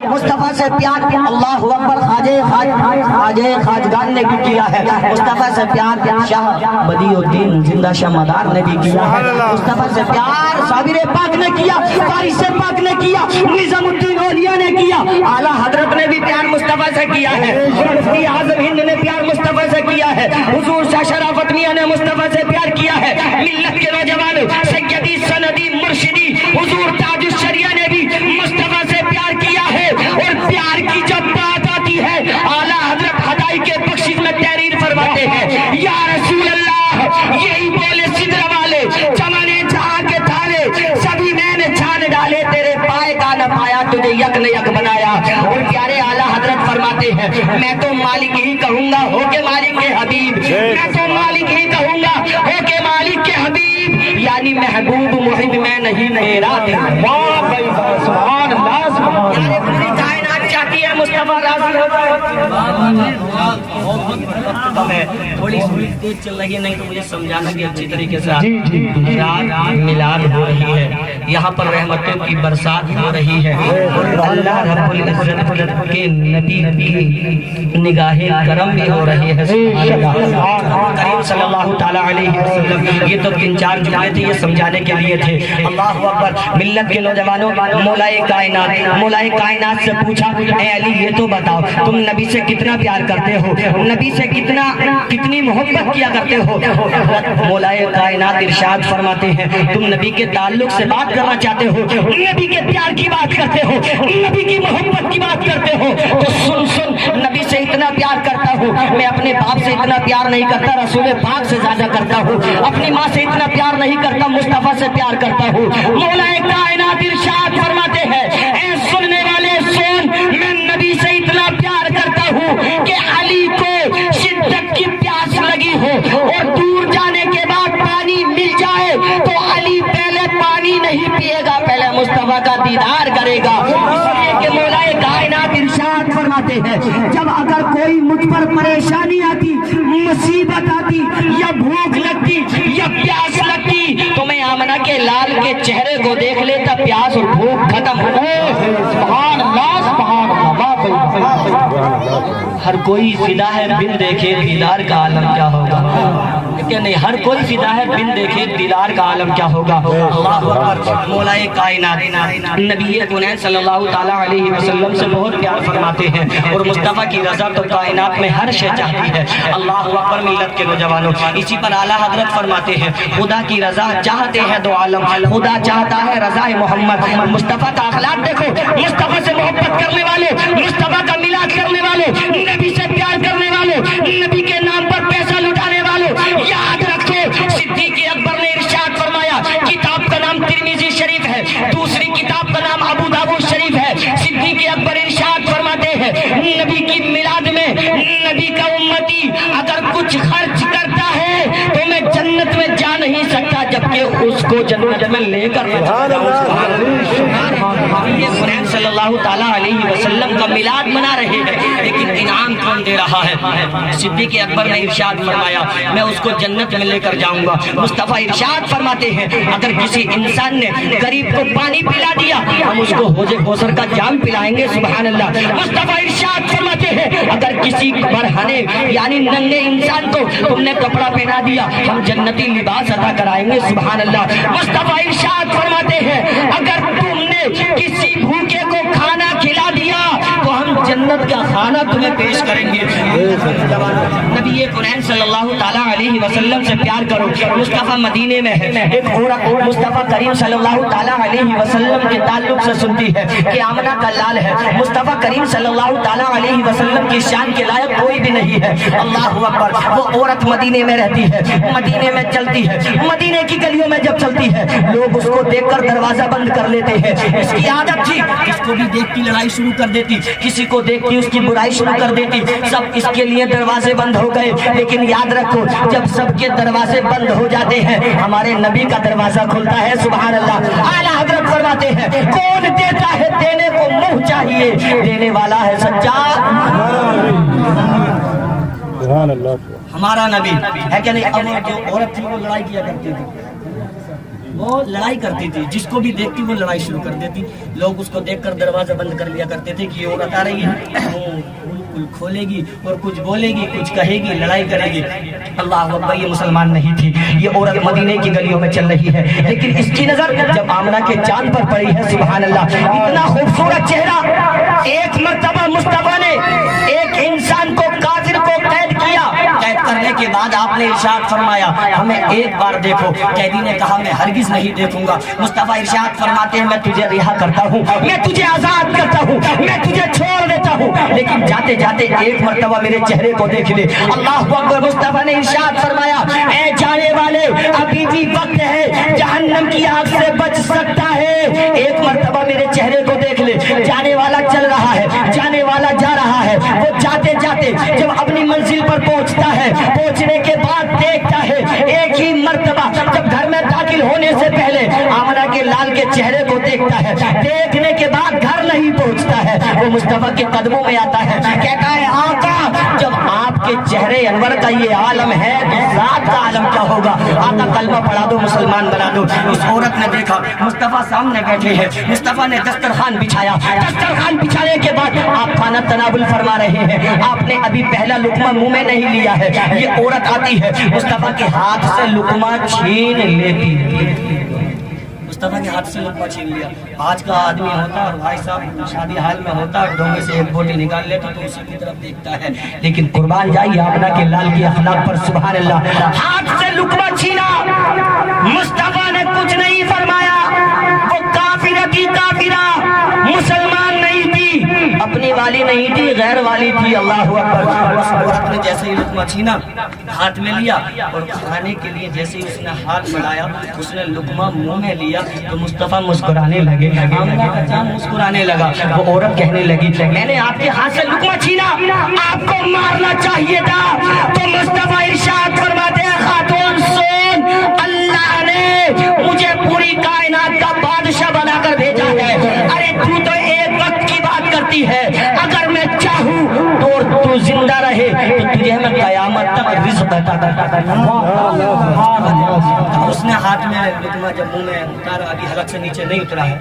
مصطفیٰ سے پیار اللہ اکبر خواجہ خواجگان نے بھی کیا ہے. مصطفیٰ سے پیار شاہ بدیع الدین زندہ شاہ مدار نے بھی کیا ہے. مصطفیٰ سے پیار صابر پاک نے کیا, فارس پاک نے کیا, نظام الدین اولیاء نے کیا, اعلیٰ حضرت نے بھی پیار مصطفیٰ سے کیا ہے, مفتی اعظم ہند نے پیار مصطفیٰ سے کیا ہے, حضور شاہ شرافت میاں نے مصطفیٰ سے پیار کیا ہے. ملت کے نوجوانوں سیدی سندی مرشدی حضور تاج الشریعہ نے بھی مصطفیٰ سے پیار کیا ہے. اور پیار کی جب بات آتی ہے اعلیٰ حضرت ہدائی کے بخشش میں تحریر فرماتے ہیں, یا رسول اللہ یہی بولے سدر والے چمنے جہاں کے تھارے سبھی میں نے چھان ڈالے, تیرے پائے کا نہ پایا تجھے یک نے یک بنایا. اور پیارے اعلیٰ حضرت فرماتے ہیں میں تو مالک ہی کہوں گا ہو کے مالک کے حبیب, میں تو مالک ہی کہوں گا ہو کے مالک کے حبیب, یعنی محبوب محب میں نہیں میرا دل. سبحان اللہ, یعنی پوری کائنات چاہتی ہے مصطفیٰ راضی ہو جائے. تھوڑی سی تیز چل رہی ہے, نہیں تو مجھے سمجھانا کہ اچھی طریقے سے رات میلاد ہو رہی ہے, یہاں پر رحمتوں کی برسات ہو رہی ہے, اللہ رب العزت کے نبی کی نگاہ کرم بھی ہو رہی ہے. کریم صلی اللہ تعالیٰ علیہ وسلم یہ تو 3-4 جملے تھے, یہ سمجھانے کے لیے تھے. اللہ اکبر. ملت کے نوجوانوں مولائے کائنات سے پوچھا اے علی یہ تو بتاؤ تم نبی سے کتنا پیار کرتے ہو, نبی سے کتنی محبت کیا کرتے ہو. مولائے کائنات ارشاد فرماتے ہیں تم نبی کے تعلق سے بات کرنا چاہتے ہو, نبی کے پیار کی بات کرتے ہو, نبی کی محبت کی بات کرتے ہو, تو سن نبی سے اتنا پیار کرتا ہوں میں اپنے باپ سے اتنا پیار نہیں کرتا, رسول پاک سے زیادہ کرتا ہوں, اپنی ماں سے اتنا پیار نہیں کرتا, مصطفیٰ سے پیار کرتا ہوں. مولائے کائنات ارشاد فرماتے ہیں اے سننے والے سن, میں نبی سے اتنا پیار کرتا ہوں کہ علی کو شدت کی پیاس لگی ہو اور دور جانے کے بعد پانی مل جائے تو علی پہلے پانی نہیں پیے گا, پہلے مصطفیٰ کا دیدار کرے گا. اس لیے کہ مولائے کائنات ارشاد فرماتے ہیں جب اگر کوئی مجھ پر پریشانی آتی, مصیبت آتی, یا بھوک لگتی یا پیاس لگتی تو میں آمنہ کے لال کے چہرے کو دیکھ لیتا, پیاس اور بھوک ختم ہو. سبحان اللہ, سبحان اللہ. ہر کوئی فدا ہے بن دیکھے دیدار کا عالم کیا ہوگا, کہ نہیں ہر کوئی فدا ہے بن دیکھے دیدار کا عالم کیا ہوگا. اللہ اکبر. مولائے کائنات نبی کنین صلی اللہ تعالیٰ علیہ وسلم سے بہت پیار فرماتے ہیں, اور مصطفیٰ کی رضا تو کائنات میں ہر شے چاہتی ہے. اللہ اکبر. ملت کے نوجوانوں اسی پر اعلیٰ حضرت فرماتے ہیں خدا کی رضا چاہتے ہیں دو عالم, خدا چاہتا ہے رضا محمد. مصطفیٰ کا اخلاق دیکھو, مصطفیٰ سے محبت کرنے والے, مصطفیٰ کا میلاد کرنے والے, نبی سے پیار کرنے والے, نبی کے نام پر پیسہ لٹانے والے, یاد رکھو صدیق اکبر نے ارشاد فرمایا کتاب کا نام ترمذی شریف ہے, دوسری کتاب کا نام ابو داؤد شریف ہے. صدیق اکبر ارشاد فرماتے ہیں نبی کی میلاد میں نبی کا امتی اگر کچھ خرچ کرتا ہے تو میں جنت میں جا نہیں سکتا جبکہ اس کو جنت میں لے کر صلی اللہ تعالیٰ علیہ وسلم کا میلاد منا رہے ہیں, لیکن انعام کون دے رہا ہے؟ صدیق اکبر نے ارشاد فرمایا میں اس کو جنت میں لے کر جاؤں گا. مصطفیٰ ارشاد فرماتے ہیں اگر کسی انسان نے غریب کو پانی پلا دیا ہم اس کو حوض کوثر کا جام پلائیں گے. سبحان اللہ. مصطفیٰ ارشاد فرماتے ہیں اگر کسی برہنے یعنی ننگے انسان کو تم نے کپڑا پہنا دیا ہم جنتی لباس عطا کرائیں گے. سبحان اللہ. مصطفیٰ ارشاد فرماتے ہیں اگر تم نے کسی بھوکے کو کھانا کھلا دیا تو ہم جنت کا کھانا تمہیں پیش کریں گے. نبی کریم صلی اللہ تعالیٰ علیہ وسلم سے پیار کرو. مصطفیٰ مدینے میں ہے, ایک عورت مصطفیٰ کریم صلی اللہ تعالیٰ علیہ وسلم کے تعلق سے سنتی ہے کہ آمنہ کا لال ہے. مصطفیٰ کریم صلی اللہ تعالیٰ علیہ وسلم کی شان کے لائق کوئی بھی نہیں ہے. اللہ اکبر. وہ عورت مدینے میں رہتی ہے, مدینے میں چلتی ہے, مدینے کی گلیوں میں جب چلتی ہے لوگ اس کو دیکھ کر دروازہ بند کر لیتے ہیں. اس کی عادت تھی اس کو بھی دیکھ کی لڑائی شروع کر دیتی, کسی کو دیکھ کی اس کی برائی شروع کر دیتی. سب اس کے لیے دروازے بند ہو گئے, لیکن یاد رکھو جب سب کے دروازے بند ہو جاتے ہیں ہمارے نبی کا دروازہ کھلتا ہے. سبحان اللہ. اعلیٰ حضرت فرماتے ہیں کون دیتا ہے دینے کو منہ چاہیے, دینے والا ہے سچا ہمارا نبی ہے کہ نہیں. اب جو عورت تھی وہ لڑائی کیا کرتی تھی, وہ لڑائی کرتی تھی، جس کو بھی دیکھتی وہ لڑائی شروع کر دیتی. لوگ اس کو دیکھ کر دروازہ بند کر لیا کرتے تھے کہ یہ عورت آ رہی ہے، وہ کھولے گی اور کچھ بولے گی، کچھ کہے گی، لڑائی کرے گی. اللہ اکبر، یہ مسلمان نہیں تھی، یہ عورت مدینے کی گلیوں میں چل رہی ہے. لیکن اس کی نظر جب آمنہ کے چاند پر پڑی ہے، سبحان اللہ، اتنا خوبصورت چہرہ. ایک مرتبہ مصطفیٰ نے ایک انسان کو، کافر کو قید کیا. قید کرنے کے بعد آپ نے ارشاد فرمایا ہمیں ایک بار دیکھو. قیدی نے کہا میں ہرگز نہیں دیکھوں گا. مصطفیٰ ارشاد فرماتے ہیں میں تجھے رہا کرتا ہوں، میں تجھے آزاد کرتا ہوں، میں تجھے چھوڑ دیتا ہوں، لیکن جاتے جاتے ایک مرتبہ میرے چہرے کو دیکھ لے. اللہ اکبر. مصطفیٰ نے ارشاد فرمایا اے جانے والے، ابھی بھی وقت ہے، جہنم کی آگ سے بچ سکتا ہے. ایک مرتبہ میرے چہرے کو دیکھ لے. جانے والا چل رہا ہے، جانے والا جا رہا ہے. وہ جاتے جاتے جب اپنی منزل پر پہنچتا ہے، پہنچنے کے بعد دیکھتا ہے ایک ہی مرتبہ جب گھر میں داخل ہونے سے پہلے آمنہ کے لال کے چہرے کو دیکھتا ہے. دیکھنے کے بعد گھر نہیں پہنچتا ہے، وہ مصطفیٰ کے قدموں میں آتا ہے، کہتا ہے آقا جب آپ کے چہرے انور کا یہ عالم ہے تو ذات کا عالم کیا ہوگا. آقا کلمہ پڑھا دو، مسلمان بنا دو. اس عورت نے دیکھا مصطفیٰ سامنے بیٹھے ہیں. مصطفیٰ نے دسترخوان بچھایا. دسترخوان بچھانے کے بعد آپ کھانا تناول فرما رہے ہیں. آپ نے ابھی پہلا لقمہ منہ میں نہیں لیا ہے. یہ عورت آتی ہے، مصطفیٰ کے ہاتھ سے لقمہ چھین لیتی ہے. مصطفیٰ کے ہاتھ سے لقمہ چھین لیا. آج کا آدمی ہوتا اور بھائی صاحب شادی حال میں ہوتا اور ڈونگے سے ایک بوٹی نکال لیتا تو اسی کی طرف دیکھتا ہے. لیکن قربان جائیے آمنہ کے لال کی اخلاق پر، سبحان اللہ. ہاتھ سے لقمہ چھینا، مصطفیٰ نے کچھ نہیں فرمایا. وہ کافرہ کی کافرہ، مسلمان نہیں تھی، اپنی والی نہیں تھی، غیر والی تھی. اللہ اکبر. اس عورت نے جیسے ہی لقمہ چھینا، ہاتھ میں لیا اور کھانے کے لیے جیسے ہی اس نے ہاتھ بڑھایا، اس نے لقمہ منہ میں لیا تو مصطفیٰ مسکرانے لگے. آمنہ کا چاند مسکرانے لگا. وہ عورت کہنے لگی میں نے آپ کے ہاتھ سے لقمہ چھینا، آپ کو مارنا چاہیے تھا. تو مصطفیٰ ارشاد فرماتے ہیں خاتون سن، اللہ نے مجھے پوری کائنات کا بادشاہ بنا کر بھیجا ہے. ارے تو ایک وقت کی بات کرتی ہے، اگر میں چاہوں تو زندہ رہے تو تجھے میں قیامت تک رزق عطا کرتا. اس نے ہاتھ میں لقمہ جب منہ میں اتارا، ابھی حلق سے نیچے نہیں اترا ہے.